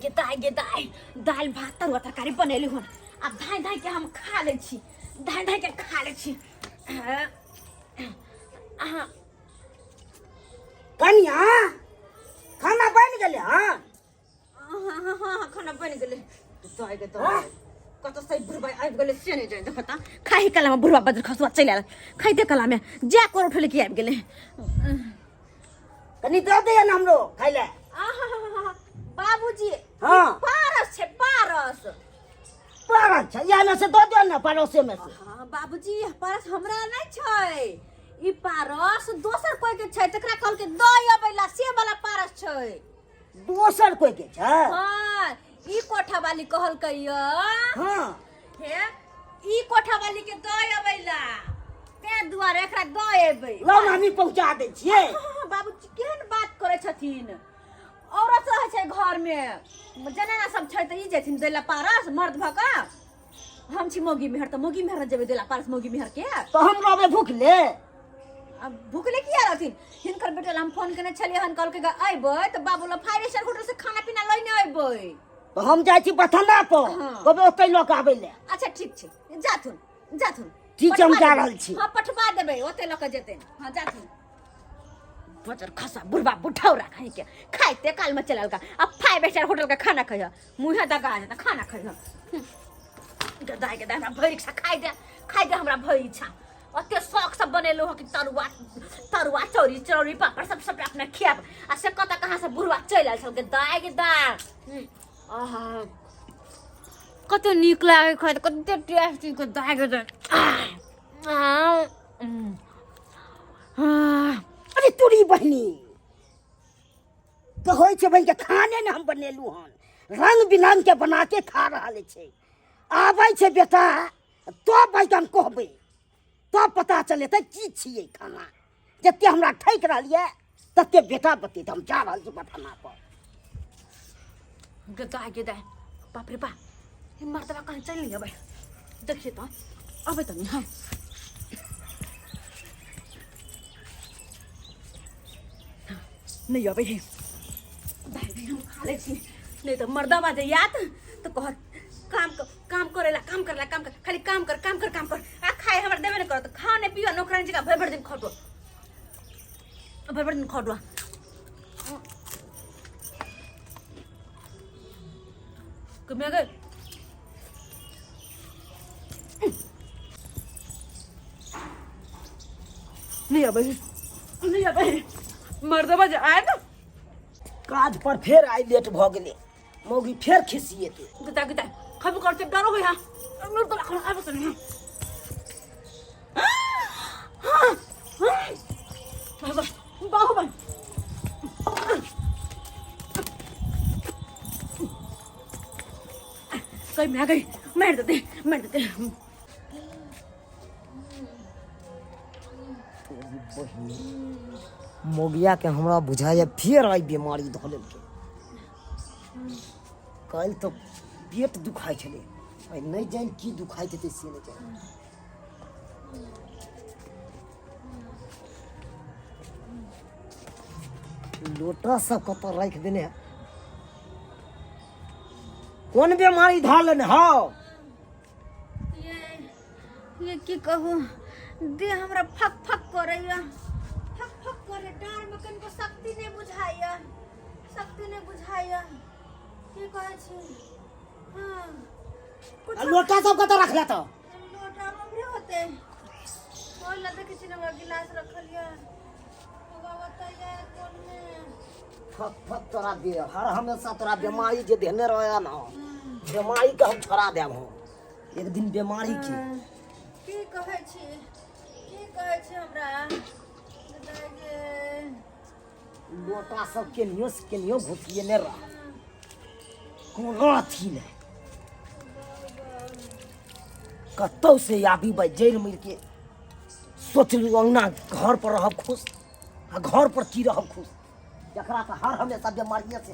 दाई दाल भात तरुआ तरकारी बनेली हन अब धाई धाई के हम खा ले छी धाई धाई के खा ले छी कन्या खाना बन गेले हां हां खाना बन गेले तो आइ गे तो कत सही बुढ़बा आइ गेले से नहीं जाय देखता खाई कला में बुढ़बा बदर खसुआ चल आला खाई दे कला में जा कर उठले की आइ गेले कनी दे दे न हमरो खाइ ले बाबूजी हां पारस छे पारस छै या में से दो दे न पड़ोसे में से हां बाबूजी पारस हमरा नै छै ई पारस दोसर कोई के छै तकरा कहल के दई अबैला से वाला पारस छै दोसर कोई के छै हां ई कोठा वाली कहल कहियो हां हे ई कोठा वाली के दई अबैला ते दुआरे एकरा दई एबै लो हामी पहुंचा दै छियै बाबूजी केहन बात करे छथिन औरत रहे छै घर में जनाना सब छै त ई जेथिन देला पारस मर्द भका हम छी मोगी मेहर त मोगी मेहर जेबे देला पारस मोगी मेहर के तो हम रहबे भूखले अब भूखले किया रहथिन हिनकर बेटा हम फोन करने छलिए हन कल के आइबै त बाबूला 5 स्टार होटल से खाना पीना लइने आइबै तो हम जाय छी बथना पर कबे ओतै लोक आबै ले अच्छा ठीक छै जाथुन ठीक हम जा रहल छी हां पठवा देबै ओतै लोक जेतै हां जाथुन बजर खसा बुढ़बा बुढ़ौरा खाई के खाइते काल में चलल का अब 5 स्टार होटल का खाना खइया मुंह दगा जाता खाना खइया गदाई के हमरा भरी इच्छा खाइ दे हमरा भरी इच्छा ओते शौक सब बनेलो हो कि तरुआ चौरी पापड़ सब अपना खियाब आ से कता कहां से बुढ़वा चल आल सब गदाई के दाल आहा कत निक लागे खाइ कते टेस्टी को दाई के दाल अरे तोरी बहनी कहै छै बन के खाने ने हम बनेलू हन रंग बिरंग के बना के खा रहल छै आबै छै बेटा तो बैठन कहबै तो पता चले त की छियै खाना जते हमरा ठैक रहलिए तते बेटा बते हम जा रहल छी बथाना पर गदाई के दाल बाप रे बाप ये मर्दवा कहां चल लिया भाई देखिए तो अबे तो नहीं है नहीं अबे है दाई हम खा ले छी नहीं तो मर्दवा जे याद तो कह काम करेला काम कर खाली काम कर आ खाए हमर देबे न कर तो खाने पियो नौकरानी जगह भर दिन खटो भर दिन खटवा कमे गए नहीं अबे मर्दवा जे आए ना काज पर फेर आई लेट भ गेले मौगी फेर खिसिएते गदा खब करते डरो हो यहां नूर तो आबे तो नहीं बाहुबल कोई मैं गई मार देते मोगिया के हमरा बुझाया फेर आई बीमारी धोले के कल तो पेट दुखाई छले आई नहीं जान की दुखाई देते से नहीं जान लोटा सब को तो रख देने कौन बीमारी धालन हां ये की कहूं दे हमरा फक करैया फक करे डार में कनको शक्ति नहीं बुझाइया की कहै छी हां लोटा सब को तो रख ले तो लोटा हमरे होते कोई लगे किसी ने गिलास रखलिया बाबा तैया कोन में फक तोरा दे हर हमेशा तोरा बीमारी जे देने रहे ना बीमारी के हम छोड़ा देब हम एक दिन बीमारी की कहै छी हमरा लोटा सब के नियो घुसिए ने रहा कोनो अथी ने कतौ से आबी बा जैर मिल के सोचलू अंगना घर पर रहब खुश आ घर पर की रहब खुश जकरा से हर हमेशा बीमारियां से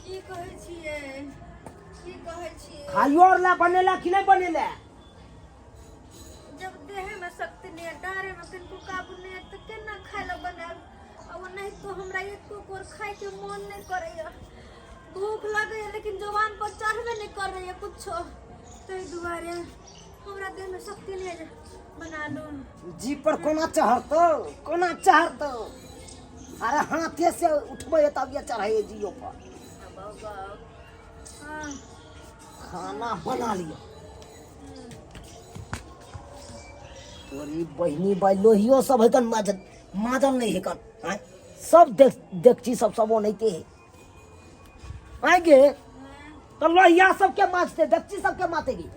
की कहै छियै खाइयो ला बनेला कि नहीं बनेला जब देह में शक्ति नहीं है डारे में किनको काबू नहीं है तो केना खाइला बनाब अब नहीं तो हमरा एको कोर खाए के मन नहीं करैया भूख लगे लेकिन जुबान पर चढ़बे नहीं कर रही है कुछ तो दुआरे हमरा देह में शक्ति नहीं है बना लो जी पर कोना चढ़तो अरे हाथे से उठबे तब ये चढ़ाइए जियो पर खाना बना लियो तोरी बहनी बाई लोहियो सब है माजल नहीं है कन सब देखची सब नहीं के आगे तो लोहिया सबके माजते देखची सबके मातेगी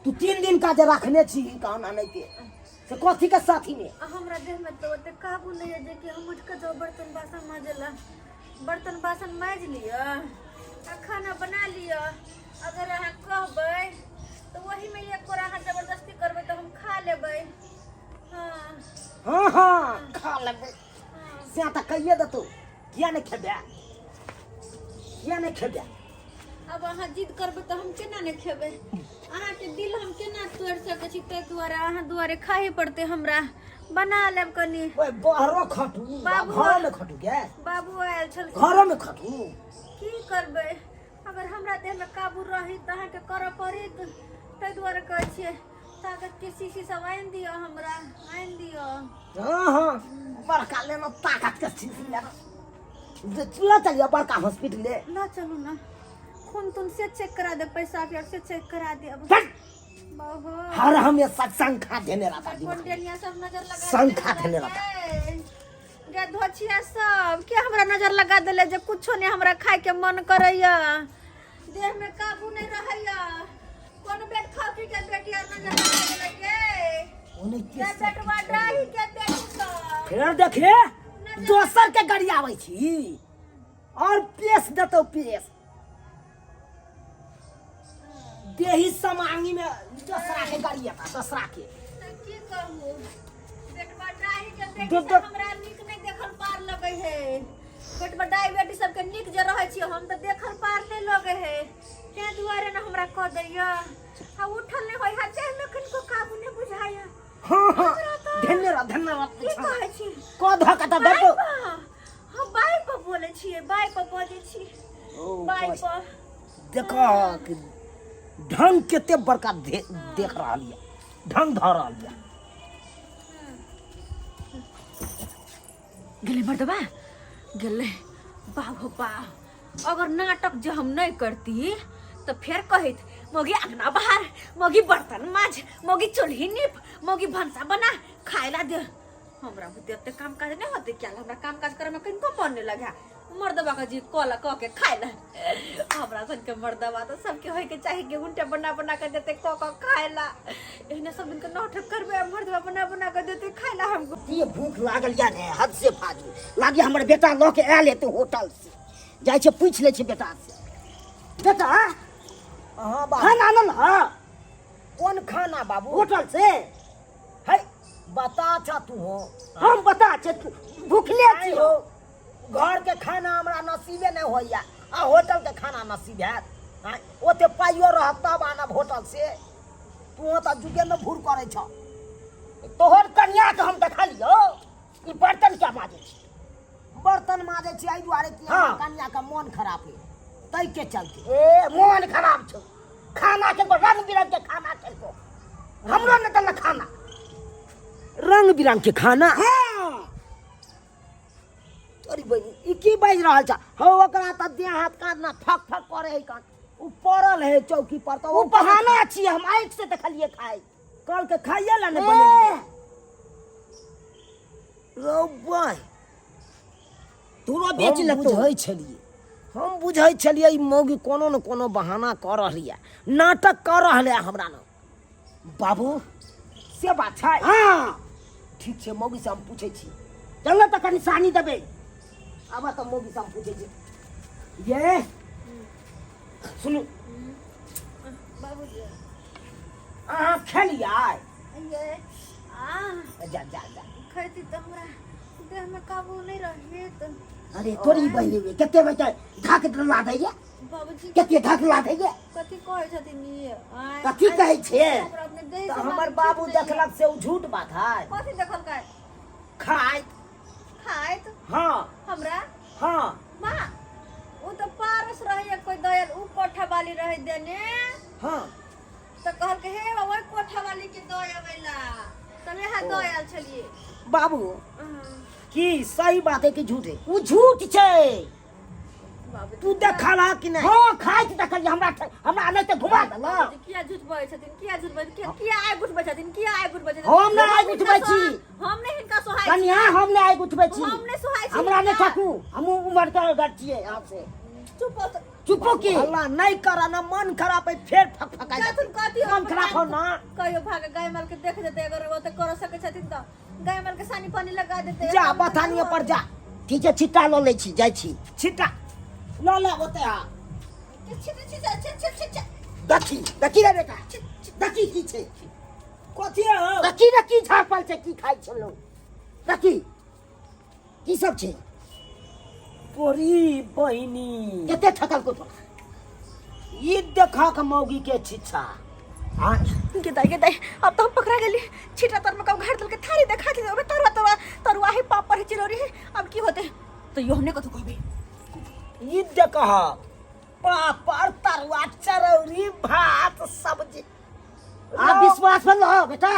तू 3 दिन का जे रखने छी कहना नहीं के से कथी के साथी में हमरा देह में तो ओते काबू नहीं है जे कि हम उठ के जो बर्तन बासन माज लियो आ खाना बना लियो अगर अहाँ कहबै तो वही में एक कोरा अहाँ जबरदस्ती करबै तो हम खा लेबै हाँ खा लेबै से त कहिए दतो किया नहीं खेबे अब अहाँ जिद करबै तो हम केना नहीं खेबै अहाँ के दिल हम केना तोड़ सकै छी ते दुआरे अहाँ दुआरे खाही पड़ते हमरा बना लेब कनी ओए बाहरो खटू घर में खटू के बाबू आयल छल घर में खटू की करबै अगर हमरा देह में काबू रही त अहाँ के करऽ पड़ी ते दुआरे कहै छियै ताकत के शीशी सब आइन दियो हमरा आइन दियो हां बड़का लेना ताकत के शीशी लेना जे चलिए बड़का हॉस्पिटल ले ना चलू ना खून तुम से चेक करा दे पैसा फिर से चेक करा दे अब बाबू हर हमें संखा देने रहता कोंडेलिया सब नजर लगा संखा देने रहता गे धोछिया सब के हमरा नजर लगा देले जे कुछो ने हमरा खाए के मन करैया देह में काबू नहीं रहैया कोन बेट खाकी के बेटिया नजर लगा देले के ओने के बेटवा डाही के देखो फिर देखिए दोसर के गाड़ी आवे छी और पेश देतो पेश देही समांगी में दसरा के गाड़ी आता दसरा के की कहू बेटवा डाही के बेटी हमरा निक नहीं देखल पार लगे है बेटवा डाही बेटी सब के निक जे रहै छी हम त देखल पार नहीं लगे है ते दुआरे न हमरा कह दैया आ उठल नहीं होय हा देह में किनको काबू नहीं बुझाया हां धन्यवाद की कहै छी को धका त दतो हम बाई पर बोले छी बाई पर बोले छी बाई पर देखो ढंग केते बड़का देख रहा लिया ढंग धर रहा लिया गेले मर्दबा गेले बाबू बा अगर नाटक जो हम नहीं करती तो फिर कहित मोगी अंगना बाहर मोगी बर्तन माज मोगी चूल्ही नीप मोगी भंसा बना खाएला दे हमरा बुते काम काज नहीं होते क्या हमरा काम काज करे में किनको मन नहीं लगा मर्दबा का जी कोला कह के खाएला हमरा सन के मर्दबा तो सबके होय के चाहे के उल्टा बना के देते क खाएला एने सब दिन के नाटक करबे मर्दबा बना के देते खाएला हमको ये भूख लागल या ने हद से फाजू लागी हमर बेटा ल के आले ते होटल से जाय छे पूछ ले छे बेटा से बेटा हां बा खाना न हां कौन खाना बाबू होटल से है बता छ तू हो हम बता छे तू भूखले छी हो घर के खाना हमरा नसीबे नहीं होइया आ होटल के खाना नसीब है ओते पाइयो रह तब आनब होटल से तू त जुगे में भूर करे छ तोहर कन्या के हम देखा लियो ई बर्तन क्या माजे छी बर्तन माजे छी आई दुआरे कि कन्या का मन खराब है तई के चलते ए मन खराब छ खाना के रंग बिरंग के खाना खेलको हमरो न तल खाना रंग बिरंग के खाना हां तोरी बनी ई की बाज रहल छ हो ओकरा त देह हाथ काटना फक फक करे है कान उ पड़ल है चौकी पर त उ बहाना छी हम आंख से देखलिए खाई कल के खाइए ला ने बनेलिए रो भाई तोरा बेच ले तो होई छलिए हम बुझै छलिए ई मौगी कोनो न कोनो बहाना कर रहलिए नाटक कर रहले हमरा न बाबू से बात छै हां ठीक छै मौगी से हम पूछै छी चल त कनी सानी देबे अब तो मौगी से हम पूछे छी ये सुनु बाबूजी आ खेलिए ये जा जा जा खैती तो हमरा देह में काबू नहीं रहे तो अरे तोरी बहनी में केते बेटा ढाक ला दैए बाबूजी केते ढाक ला दैए कथी कहै छथिन ये कथी कहै छे हमरा अपने देह तो से हमर बाबू देखलक से उ झूठ बात है कथी देखल काय खाय खाइत हां हमरा हां मां वो तो पारस रही कोई दयाल ऊ कोठा वाली रही देने हाँ तो कहल के हे वही कोठा वाली के दया वेला तमे हा दयाल छलिए बाबू की सही बात है कि झूठ है? उ झूठ छै। बाबू तू देखला कि नहीं? हाँ खाइ के देखल हमरा नहीं तो घुमा देला। किया झूठ बोलै छथिन किया झूठ बोलै किया आइ उठबै छथिन किया आइ उठबै छथिन हम नहीं आइ उठबै छी। हम नहीं हिनका सोहाय छी कन्या हम नहीं आइ उठबै छी। हम नहीं सोहाय छी हमरा नहीं ठकू हम उमर के गट छियै यहाँ से। चुप हो चुपो की हल्ला नहीं करा ना मन खराब है फिर फकफका जातुन कथी मन खराब हो ना। कहियो भाग गाय माल के देख देते अगर वो तो कर सके छथिन तो गाय माल के सानी पानी लगा देते जा बथानिए पर जा। ठीक है छिट्टा ल लै छी जाइ छी। छिटा लो ले होते हा देखी रे बेटा देखी की छै कथी है? देखी झापल छै की खाइ छै लोग देखी की सब छै तोरी बहिनी कते ठकल को ये देखा के मौगी के छिछा। हाँ के दाई अब तो हम पकड़ा गेली छिटा तर में कब घर दल के थारी देखा के ओबे तरुआ है पापड़ है चिरौरी है अब की होते तो यो हमने कथु कहबे ये देखा पापड़ तरुआ चरौरी भात सब्जी। आ विश्वास बन लो बेटा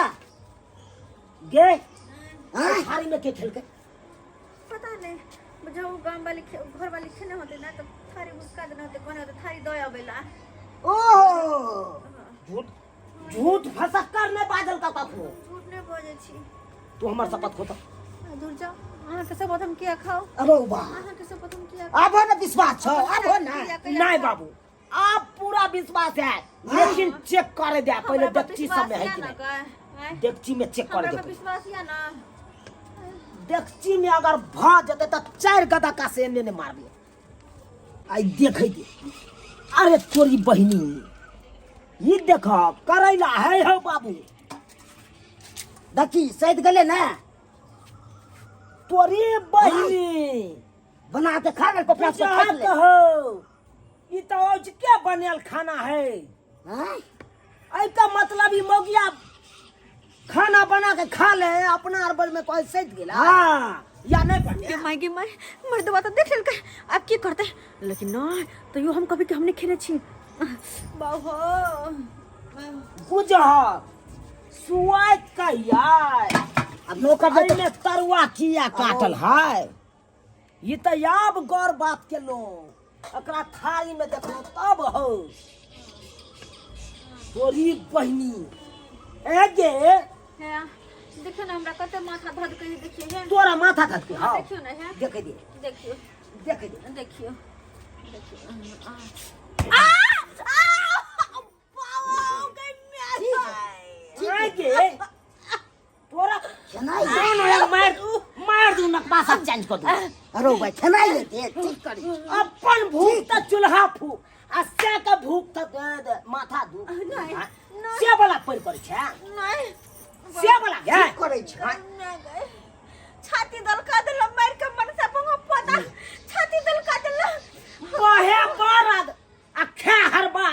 गे हाँ? थारी में के खेलके पता नहीं जब वो गांव वाली घर वाली खेने होते ना तो थारी उसका देना होते कोने होते थारी दया बेला ओ झूठ झूठ फसक्कर में बादल का कखनो। झूठ नहीं बोले छी तू हमर शपथ खोता दूर जाओ अहाँ के सब हम किया खाओ अरे बा अहाँ के सब हम किया अब ना विश्वास छ अब ना नहीं बाबू आप पूरा विश्वास है लेकिन चेक करे दे पहले डेक्ची सब में है कि नहीं। डेक्ची में चेक करे हमरा दे। विश्वास या ना डेक्ची में अगर भ जते तो 4 गदा का से ने मारबे। आई देखे दे अरे तोरी बहिनी ये देखा करैला है हो बाबू देखी सैद गले ना तोरी बहिनी बना के खा गल पपड़ा से खा ले हो ये तो आज क्या बनेल खाना है। हां आई का मतलब ही मौगिया खाना बना के खा ले अपना अरबल में कोई सैद गेला। हाँ या नहीं बने गे माई मर्दवा तो देख लेल अब की करते लेकिन ना तो यो हम कभी के हमने खेले छी बाबू कुछ सुआई का यार अब नौकर दे में तरुआ किया काटल है। ये तो याब गौर बात के लो एकरा थाली में देखो तब हो तोरी बहिनी ए गे है देखियो ना हमरा कते माथा धद के देखिए है तोरा माथा धद के हाँ देखियो ना है देखे दे देखियो देखे दे देखियो ए गे तोरा खनाई मार दू नकबासा चेंज कर दू। अरे भाई खनाई लेते ठीक करी अपन भूख त चूल्हा फूक आ से का भूख त माथा दू नहीं, हाँ? नहीं। से वाला पर कर छै नहीं से वाला गे ठीक करे छै छाती दल का दल मार के मन से पंग पता छाती दल का दल कहे मरद आ खे हरबा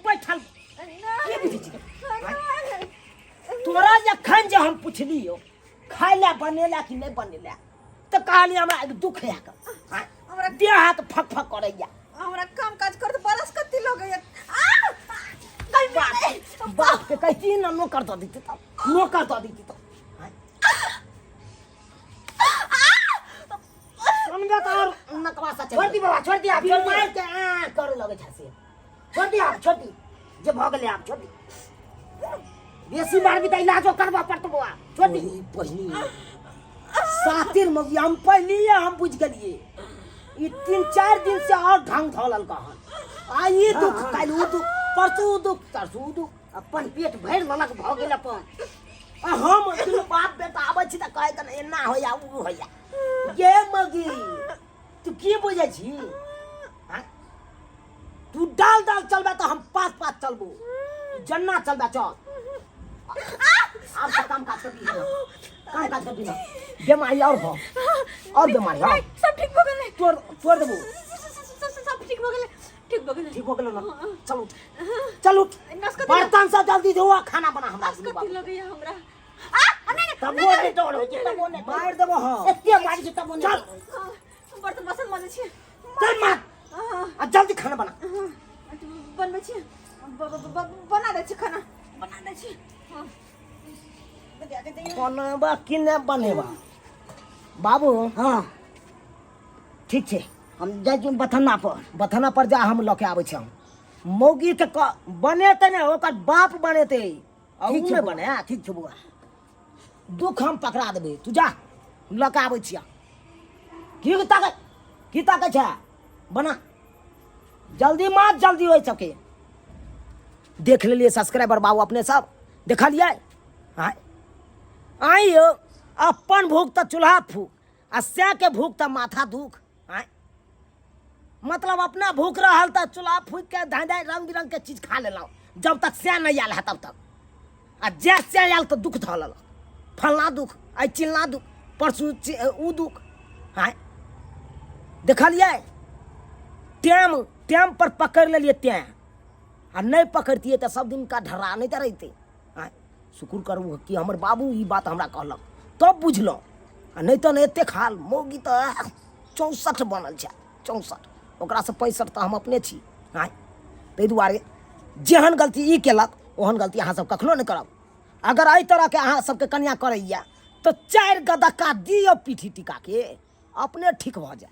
बैठल के बुझी छी तोरा जखन जे हम पुछलियो खाय ले बनेला कि नहीं बनेला त कहली हमरा एक दुख है हाँ? हमरा देह हाथ फक फक करैया हमरा काम काज कर बरस कति लोग है बाप के कहती ना नौकर दो दीती तो नौकर दो दीती तो समझा तो और नकवासा छोड़ दी बाबा छोड़ दी आप फिर मार के करे लगे छसे छोड़ दी आप छोड़ दी जे भ गेले आप छोड़ दी बेसी मार भी त इलाजो करबा पड़त बुआ छोड़ दी पहिनी सातिर मगी हम पहले हम बुझ गलिए ये 3-4 दिन से और ढंग धौलल कहन आ ये दुख काल वो दुख परसू दुख तरसू दुख अपन पेट भर मनक भ गेल अपन आ हम दुनु बाप बेटा आबै छी त कहे त एना होया उ होया ये मगी तू की बुझै छी हाँ? तू डाल डाल चलबे तो हम पास पास चलबो जन्ना चलबे चल अब से काम काज कर दी काम काज कर दी ना बीमारी और बीमारी हाँ सब ठीक हो गेले तोड़ देबो सब ठीक हो गेले ठीक हो गेलो ना चलो चलो नस्कती बर्तन से जल्दी धोआ खाना बना हमरा नस्कती लगे हमरा नहीं तब वो नहीं तोड़ हो तब वो नहीं मार देबो हां एते मारी तब चल बर्तन बसन माने छी चल मार आ जल्दी खाना बना। बनबै छी बना दै छी खाना बना दै छी। बनबा कि नहीं बनेबा बाबू? हाँ ठीक छे, हम जाइ छी बथाना पर जा, हम लके आबै छी। मौगी के बनेते ने ओकर बाप बनेते, ठीक ऊ छै में बौआ, बने। ठीक छै बौआ। दुख हम पकड़ा देबे, तू जा लके आबै छिया। की ताकै छै? बना जल्दी मात, जल्दी हो सके। देख लिए सब्सक्राइबर बाबू अपने सब देखलिए। आई अपन भूख तो चूल्हा फूक, आ सै के भूख तो माथा दुख। मतलब अपना भूख रहल तो चूल्हा फूक के धाय रंग बिरंग के चीज खा लेलौ, जब तक सै नहीं आयल है तब तक। आ जै सै आयल तो दुख धऽ लेलक, फलना दुख, आई चिलना दुख, परसू ऊ दुख। देखलिए टाइम पर पकड़ लेलिए तैं, आ नहीं पकड़तिए तो सब दिन का ढर्रा नहीं तो रहते। शुक्र करू कि हमर बाबू ई बात हमरा कहलक, तब बुझलौ। नहीं तो नहीं एतेक हाल। मौगी तो 64 बनल छै, 64। ओकरा से 65 तो हम अपने छी। ताहि दुआरे जेहन गलती ई केलक ओहन गलती अहाँ सब कखनो नहीं करब। अगर एहि तरह के अहाँ सबके कन्या करैया तो 4 गदक्का दियौ पीठी टिका के, अपने ठीक भऽ जाए।